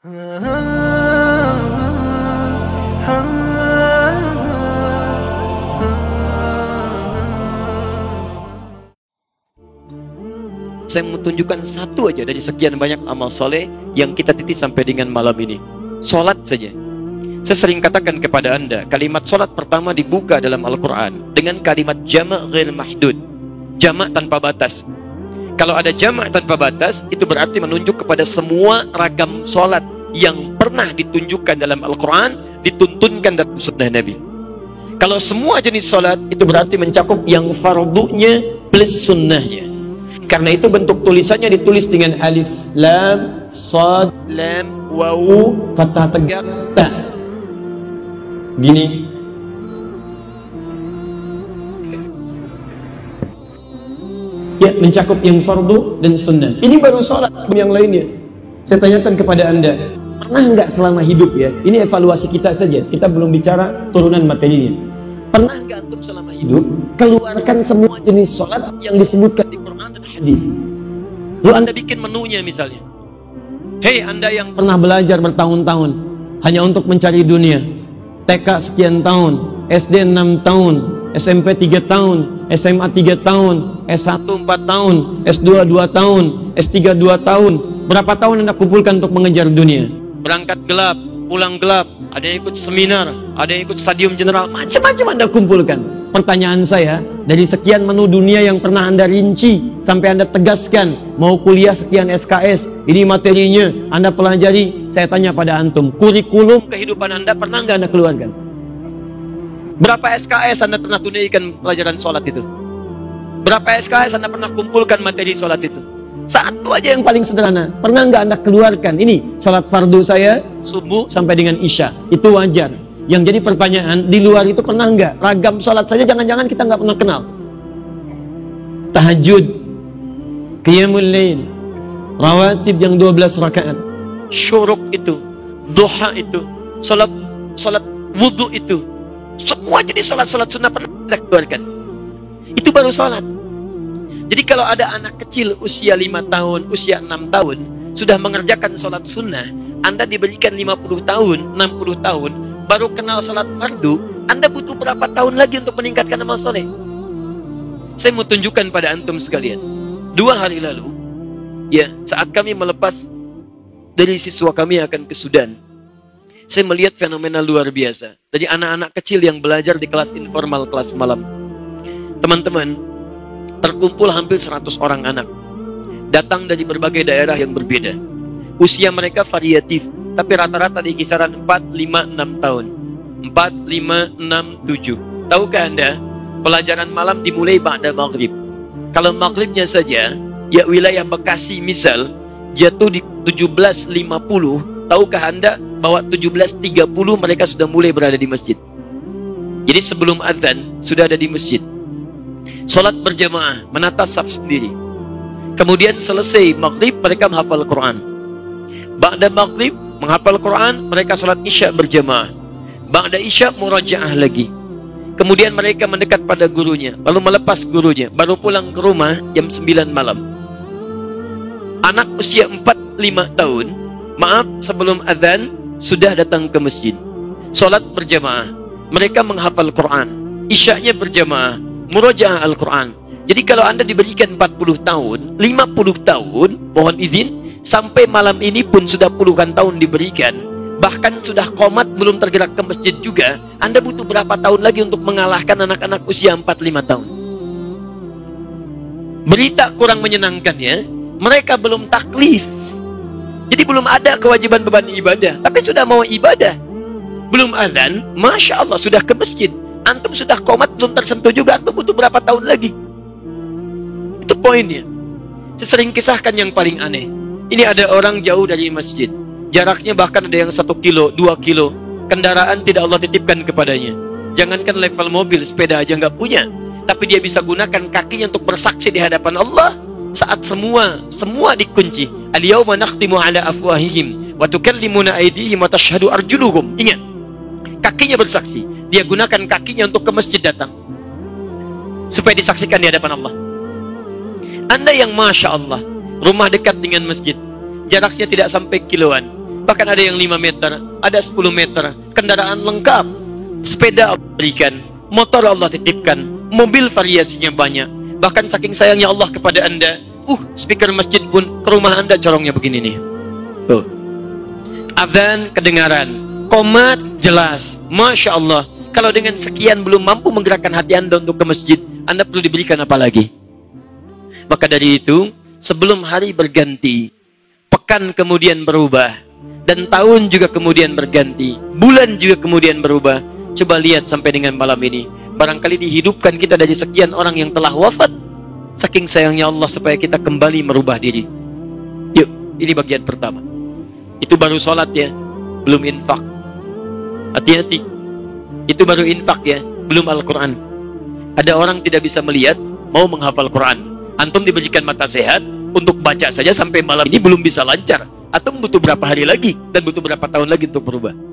Saya mau tunjukkan satu aja dari sekian banyak amal soleh yang kita titi sampai dengan malam ini. Sholat saja. Saya sering katakan kepada Anda, kalimat sholat pertama dibuka dalam Al-Quran dengan kalimat jama' ghair mahdud, jama' tanpa batas. Kalau ada jama' tanpa batas, itu berarti menunjuk kepada semua ragam sholat yang pernah ditunjukkan dalam Al-Quran, dituntunkan dalam sunnah Nabi. Kalau semua jenis sholat, itu berarti mencakup yang fardunya plus sunnahnya. Karena itu bentuk tulisannya ditulis dengan alif, lam, sad, lam, wawu, fathah tegak, ta. Gini. Ya, mencakup yang fardu dan sunnah. Ini baru sholat, yang lainnya. Saya tanyakan kepada Anda, pernah nggak selama hidup ya? Ini evaluasi kita saja. Kita belum bicara turunan materinya. Pernah nggak antum selama hidup keluarkan semua jenis sholat yang disebutkan di Quran dan hadis? Lalu Anda bikin menunya misalnya. Hei Anda yang pernah belajar bertahun-tahun hanya untuk mencari dunia, TK sekian tahun, SD 6 tahun, SMP 3 tahun, SMA 3 tahun, S1 4 tahun, S2 2 tahun, S3 2 tahun. Berapa tahun Anda kumpulkan untuk mengejar dunia? Berangkat gelap, pulang gelap, ada yang ikut seminar, ada yang ikut stadium general, macam-macam Anda kumpulkan. Pertanyaan saya, dari sekian menu dunia yang pernah Anda rinci, sampai Anda tegaskan, mau kuliah sekian SKS, ini materinya, Anda pelajari, saya tanya pada antum, kurikulum kehidupan Anda pernah nggak Anda keluarkan? Berapa SKS Anda pernah tunaikan pelajaran sholat itu? Berapa SKS Anda pernah kumpulkan materi sholat itu? Satu aja yang paling sederhana, pernah nggak Anda keluarkan? Ini sholat fardu saya subuh sampai dengan isya, itu wajar. Yang jadi pertanyaan, di luar itu pernah nggak? Ragam sholat saja jangan-jangan kita nggak pernah kenal. Tahajud, qiyamul lail, rawatib yang 12 rakaat, syuruk itu, duha itu, sholat wudhu itu, semua jenis sholat sunnah pernah kita keluarkan. Itu baru sholat. Jadi kalau ada anak kecil usia 5 tahun, usia 6 tahun sudah mengerjakan sholat sunnah, Anda diberikan 50 tahun, 60 tahun baru kenal sholat fardu, Anda butuh berapa tahun lagi untuk meningkatkan amal soleh? Saya mau tunjukkan pada antum sekalian. 2 hari lalu, ya, saat kami melepas dari siswa kami yang akan ke Sudan, saya melihat fenomena luar biasa. Jadi anak-anak kecil yang belajar di kelas informal, kelas malam. Teman-teman, terkumpul hampir 100 orang anak. Datang dari berbagai daerah yang berbeda. Usia mereka variatif, tapi rata-rata di kisaran 4, 5, 6 tahun. 4, 5, 6, 7. Tahukah Anda, pelajaran malam dimulai ba'da maghrib. Kalau maghribnya saja, ya wilayah Bekasi misal, jatuh di 17.50, tahukah Anda bahwa 17.30 mereka sudah mulai berada di masjid. Jadi sebelum azan sudah ada di masjid. Salat berjamaah, menata saf sendiri. Kemudian selesai maghrib mereka menghafal Quran. Ba'da maghrib menghafal Quran, mereka salat isya berjamaah. Ba'da isya murajaah lagi. Kemudian mereka mendekat pada gurunya, lalu melepas gurunya, baru pulang ke rumah jam 9 malam. Anak usia 4-5 tahun, maaf, sebelum azan sudah datang ke masjid. Salat berjamaah, mereka menghafal Quran. Isyanya berjamaah, murajaah Al-Quran. Jadi kalau Anda diberikan 40 tahun, 50 tahun, mohon izin, sampai malam ini pun sudah puluhan tahun diberikan, bahkan sudah qomat belum tergerak ke masjid juga, Anda butuh berapa tahun lagi untuk mengalahkan anak-anak usia 4-5 tahun? Berita kurang menyenangkan ya, mereka belum taklif. Jadi belum ada kewajiban beban ibadah, tapi sudah mau ibadah. Belum azan, Masya Allah sudah ke masjid. Antum sudah qomat belum tersentuh juga, antum butuh berapa tahun lagi? Itu poinnya. Saya sering kisahkan yang paling aneh. Ini ada orang jauh dari masjid, jaraknya bahkan ada yang 1 kilo, 2 kilo. Kendaraan tidak Allah titipkan kepadanya. Jangankan level mobil, sepeda aja nggak punya, tapi dia bisa gunakan kakinya untuk bersaksi di hadapan Allah saat semua dikunci. Al-yawma nakhtimu ala afwahihim wa tukallimuna aydihim wa tashhadu arjuluhum. Ingat, kakinya bersaksi. Dia gunakan kakinya untuk ke masjid datang supaya disaksikan di hadapan Allah. Anda yang Masya Allah, rumah dekat dengan masjid, jaraknya tidak sampai kiloan, Bahkan ada yang 5 meter, ada 10 meter. Kendaraan lengkap. Sepeda Allah berikan, motor Allah titipkan, mobil variasinya banyak. Bahkan saking sayangnya Allah kepada Anda, speaker masjid pun ke rumah Anda corongnya begini nih. Tuh. Adzan kedengaran, qomat jelas. Masya Allah. Kalau dengan sekian belum mampu menggerakkan hati Anda untuk ke masjid, Anda perlu diberikan apa lagi? Maka dari itu, sebelum hari berganti, pekan kemudian berubah, dan tahun juga kemudian berganti, bulan juga kemudian berubah. Coba lihat sampai dengan malam ini. Barangkali dihidupkan kita dari sekian orang yang telah wafat. Saking sayangnya Allah supaya kita kembali merubah diri. Yuk, ini bagian pertama. Itu baru sholat ya, belum infak. Hati-hati. Itu baru infak ya, belum Al-Quran. Ada orang tidak bisa melihat, mau menghafal Quran. Antum diberikan mata sehat, untuk baca saja sampai malam ini belum bisa lancar. Atau butuh berapa hari lagi, dan butuh berapa tahun lagi untuk berubah.